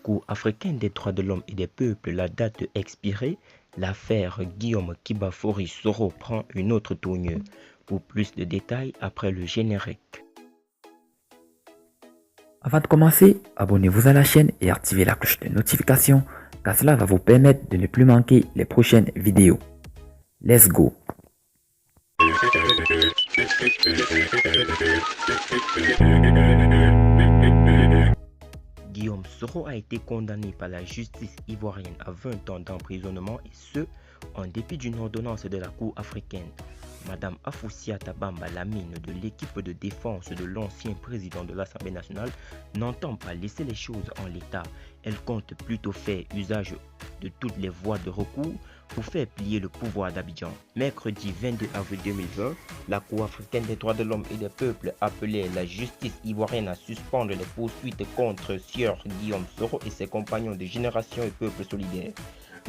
Cour africaine des droits de l'homme et des peuples, la date expirée, l'affaire Guillaume Kibafori Soro prend une autre tournure. Pour plus de détails, après le générique. Avant de commencer, abonnez-vous à la chaîne et activez la cloche de notification car cela va vous permettre de ne plus manquer les prochaines vidéos. Let's go! Guillaume Soro a été condamné par la justice ivoirienne à 20 ans d'emprisonnement et ce, en dépit d'une ordonnance de la Cour africaine. Madame Afoussiata Bamba Lamine de l'équipe de défense de l'ancien président de l'Assemblée nationale n'entend pas laisser les choses en l'état. Elle compte plutôt faire usage de toutes les voies de recours pour faire plier le pouvoir d'Abidjan. Mercredi 22 avril 2020, la Cour africaine des droits de l'homme et des peuples appelait la justice ivoirienne à suspendre les poursuites contre Sieur Guillaume Soro et ses compagnons de Génération et Peuple Solidaire.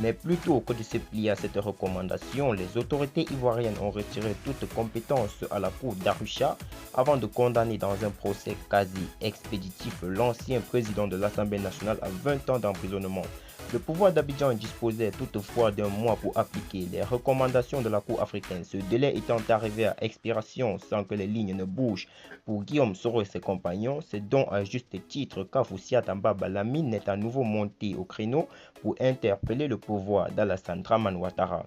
Mais plutôt que de se plier à cette recommandation, les autorités ivoiriennes ont retiré toute compétence à la cour d'Arusha avant de condamner dans un procès quasi expéditif l'ancien président de l'Assemblée nationale à 20 ans d'emprisonnement. Le pouvoir d'Abidjan disposait toutefois d'un mois pour appliquer les recommandations de la Cour africaine, ce délai étant arrivé à expiration sans que les lignes ne bougent. Pour Guillaume Soro et ses compagnons, c'est donc à juste titre qu'Afoussiata Bamba Lamine est à nouveau monté au créneau pour interpeller le pouvoir d'Alassane Dramane Ouattara.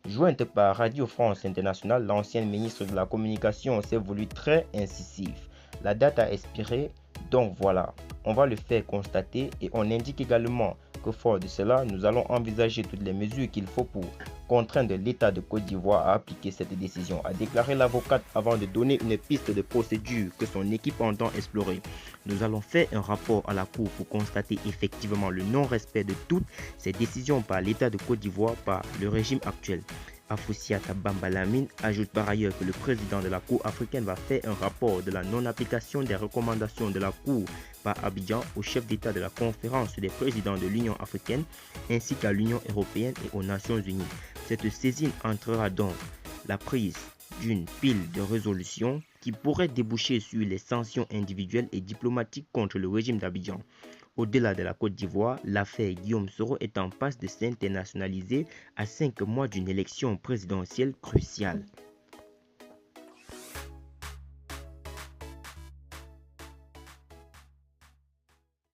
Jointe par Radio France Internationale, l'ancienne ministre de la Communication s'est voulu très incisif. La date a expiré, donc voilà, on va le faire constater et on indique également que fort de cela, nous allons envisager toutes les mesures qu'il faut pour contraindre l'État de Côte d'Ivoire à appliquer cette décision, a déclaré l'avocate avant de donner une piste de procédure que son équipe entend explorer. Nous allons faire un rapport à la Cour pour constater effectivement le non-respect de toutes ces décisions par l'État de Côte d'Ivoire par le régime actuel. Afoussiata Bamba Lamine ajoute par ailleurs que le président de la Cour africaine va faire un rapport de la non-application des recommandations de la Cour par Abidjan au chef d'État de la conférence des présidents de l'Union africaine ainsi qu'à l'Union européenne et aux Nations unies. Cette saisine entrera donc la prise d'une pile de résolutions qui pourrait déboucher sur les sanctions individuelles et diplomatiques contre le régime d'Abidjan. Au-delà de la Côte d'Ivoire, l'affaire Guillaume Soro est en passe de s'internationaliser à 5 mois d'une élection présidentielle cruciale.